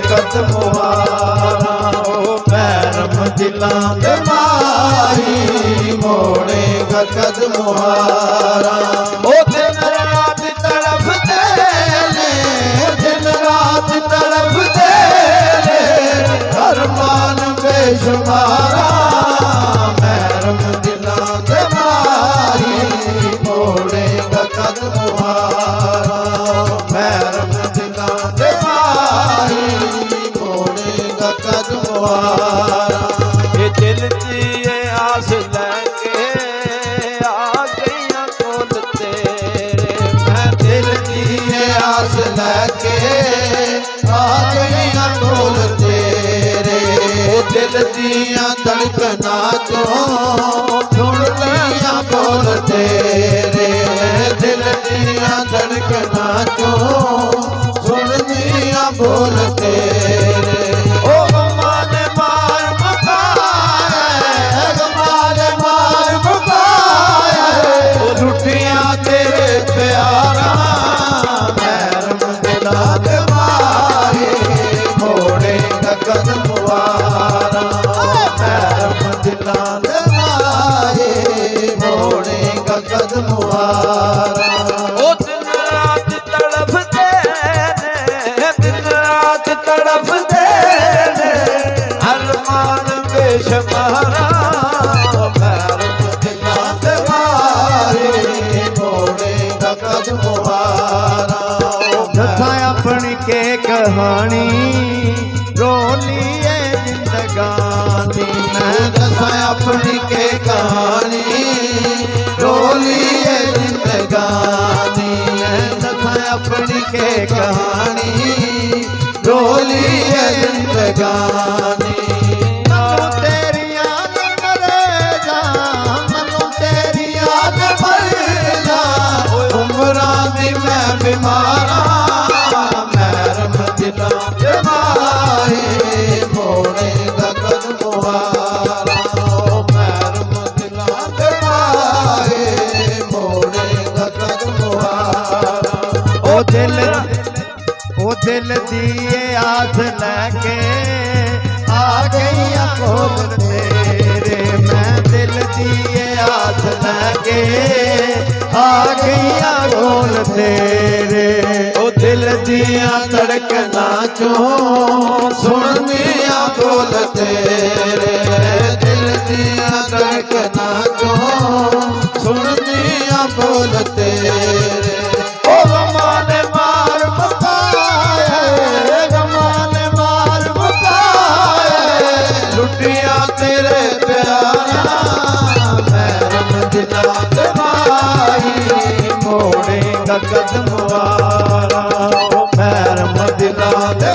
कदम वारा ओ पैरम दिलां दे माही मोड़ेगा कदम वारा ओ दिन रात तड़फदे ने दिन रात तड़फदे ने अरमान बेशुमारा पैरम दिलां दे माही मोड़ेगा कदम वारा पैरम दिलां दे कदम वारा ये दिल दी ये आस लैके आ गईयां कोल तेरे मैं दिल दी ये आस लैके आ गईयां कोल तेरे दिल दियां धड़कना चों सुन लियां बोल तेरे दिल दियां धड़कना चों सुन लियां बोल तेरे कदम वारा पैरम दिलां दे माही मोड़ेगा कदम वारा ओ दिन रात तड़फदे ने दिन रात तड़फदे ने अरमान बेशुमारा पैरम दिलां दे माही मोड़ेगा कदम वारा दसां अपनी के कहानी रोली है जिंदगानी मैं दसां अपनी के कहानी रोली है जिंदगानी मैं दसां अपनी के कहानी रोली है जिंदगानी मनु तेरी याद मरे जा मनु तेरी याद मरे जा उमरां दी मैं बीमारा पैरम दिलां दे माही मोड़ेगा कदम वारा ओ पैरम दिलां दे माही मोड़ेगा कदम वारा ओ दिल दी आस लैके आ गईयां कोल तेरे मैं दिल दी आस लैके आ गईयां कोल तेरे ओ दिल दियां धड़कना चों सुनदियां बोल तेरे दिल दियां धड़कना चों सुनदियां बोल तेरे ओ गमाने मार मुकाए गमाने मार मुकाए लुटिया तेरे प्यारा पैरम दिलां दे माही मोड़ेगा कदम वारा पैरम दिलां दे